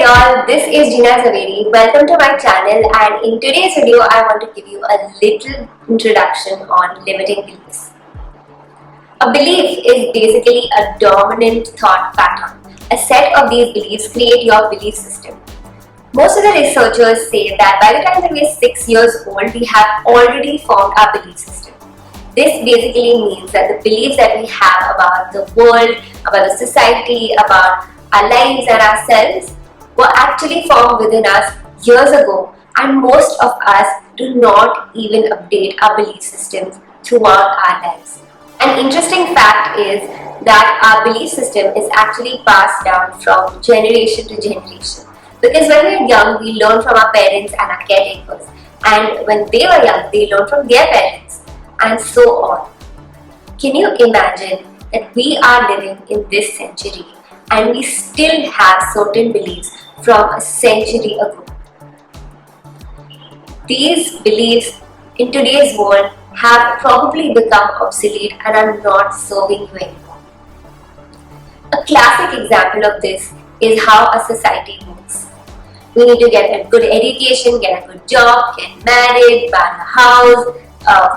y'all, this is Gina Zaveri. Welcome to my channel, and in today's video I want to give you a little introduction on limiting beliefs. A belief is basically a dominant thought pattern. A set of these beliefs create your belief system. Most of the researchers say that by the time that we are 6 years old, we have already formed our belief system. This basically means that the beliefs that we have about the world, about the society, about our lives and ourselves were actually formed within us years ago, and most of us do not even update our belief systems throughout our lives. An interesting fact is that our belief system is actually passed down from generation to generation. Because when we are young, we learn from our parents and our caretakers, and when they were young, they learn from their parents, and so on. Can you imagine that we are living in this century and we still have certain beliefs from a century ago? These beliefs in today's world have probably become obsolete and are not serving you anymore. A classic example of this is how a society works. We need to get a good education, get a good job, get married, buy a house,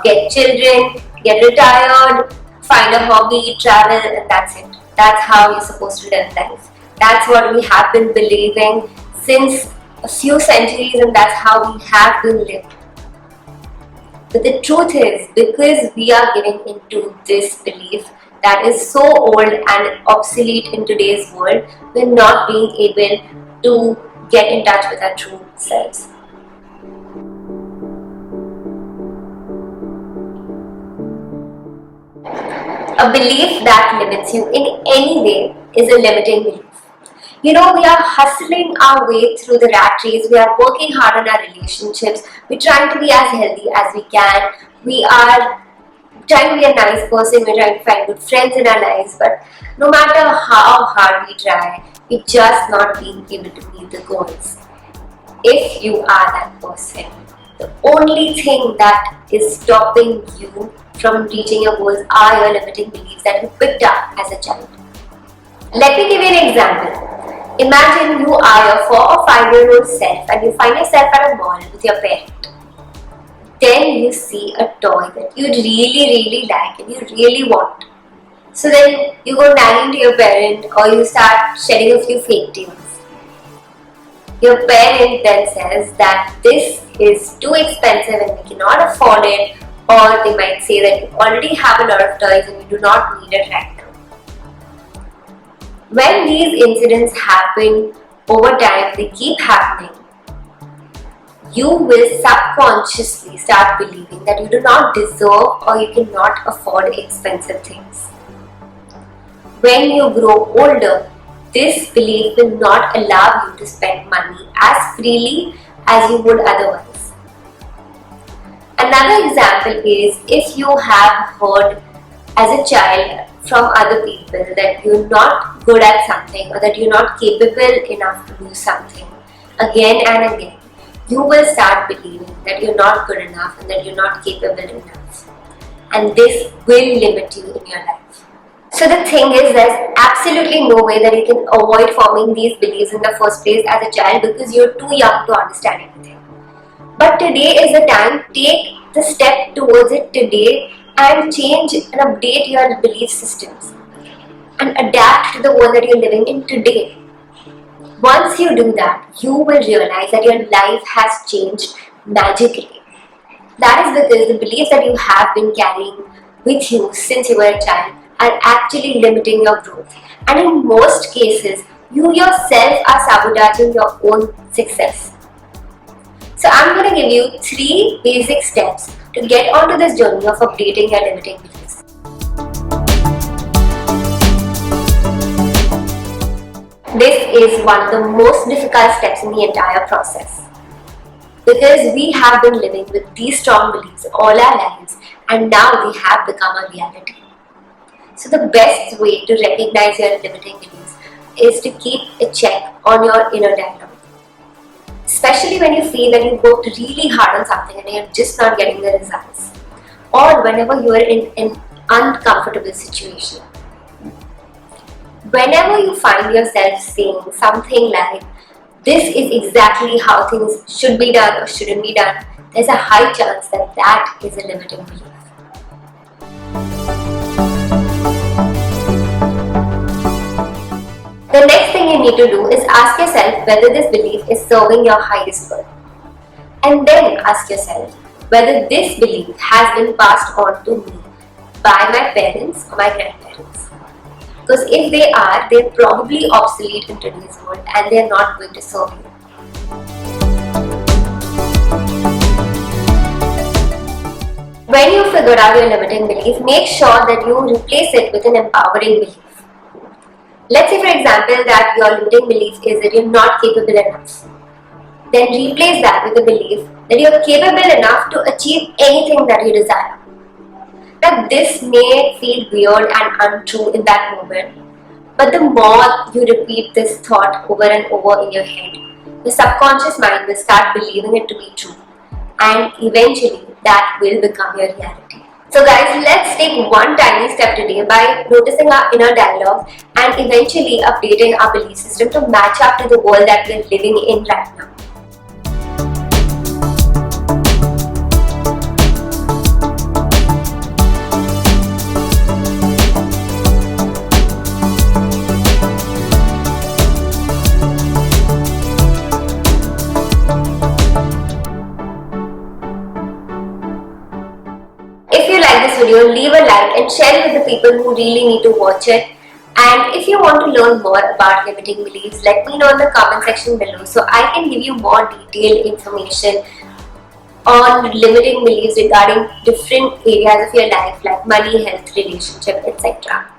get children, get retired, find a hobby, travel, and that's it. That's how you're supposed to live life. That's what we have been believing since a few centuries, and that's how we have been living. But the truth is, because we are getting into this belief that is so old and obsolete in today's world, we're not being able to get in touch with our true selves. A belief that limits you in any way is a limiting belief. We are hustling our way through the rat race, we are working hard on our relationships, we're trying to be as healthy as we can, we are trying to be a nice person, we're trying to find good friends in our lives, but no matter how hard we try, we're just not being able to meet the goals. If you are that person, the only thing that is stopping you from reaching your goals are your limiting beliefs that you picked up as a child. Let me give you an example. Imagine you are your 4 or 5-year-old self and you find yourself at a mall with your parent. Then you see a toy that you really like and you really want. So then you go nagging to your parent or you start shedding a few fake tears. Your parent then says that this is too expensive and we cannot afford it, or they might say that you already have a lot of toys and you do not need it right now. When these incidents happen over time, they keep happening, you will subconsciously start believing that you do not deserve or you cannot afford expensive things. When you grow older, this belief will not allow you to spend money as freely as you would otherwise. Another example is if you have heard as a child from other people that you're not good at something or that you're not capable enough to do something again and again, you will start believing that you're not good enough and that you're not capable enough. And this will limit you in your life. So the thing is, there's absolutely no way that you can avoid forming these beliefs in the first place as a child because you're too young to understand anything. But today is the time. Take the step towards it today and change and update your belief systems and adapt to the world that you're living in today. Once you do that, you will realize that your life has changed magically. That is because the beliefs that you have been carrying with you since you were a child are actually limiting your growth. And in most cases, you yourself are sabotaging your own success. So I'm going to give you 3 basic steps to get onto this journey of updating your limiting beliefs. This is one of the most difficult steps in the entire process because we have been living with these strong beliefs all our lives and now they have become a reality. So the best way to recognize your limiting beliefs is to keep a check on your inner dialogue. Especially when you feel that you worked really hard on something and you're just not getting the results. Or whenever you are in an uncomfortable situation. Whenever you find yourself saying something like, this is exactly how things should be done or shouldn't be done, there's a high chance that that is a limiting belief. The next thing you need to do is ask yourself whether this belief is serving your highest good. And then ask yourself whether this belief has been passed on to me by my parents or my grandparents. Because if they are, they're probably obsolete in today's world and they're not going to serve you. When you figure out your limiting belief, make sure that you replace it with an empowering belief. Let's say, for example, that your limiting belief is that you're not capable enough. Then replace that with the belief that you're capable enough to achieve anything that you desire. Now, this may feel weird and untrue in that moment, but the more you repeat this thought over and over in your head, the subconscious mind will start believing it to be true, and eventually that will become your reality. So guys, let's take one tiny step today by noticing our inner dialogue and eventually updating our belief system to match up to the world that we're living in right now. If you like this video, leave a like and share it with the people who really need to watch it. And if you want to learn more about limiting beliefs, let me know in the comment section below so I can give you more detailed information on limiting beliefs regarding different areas of your life like money, health, relationship, etc.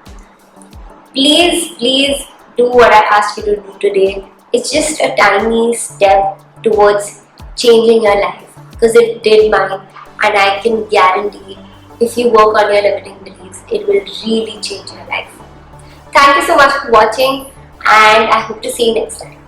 Please do what I asked you to do today. It's just a tiny step towards changing your life, because it did mine, and I can guarantee if you work on your limiting beliefs, it will really change your life. Thank you so much for watching, and I hope to see you next time.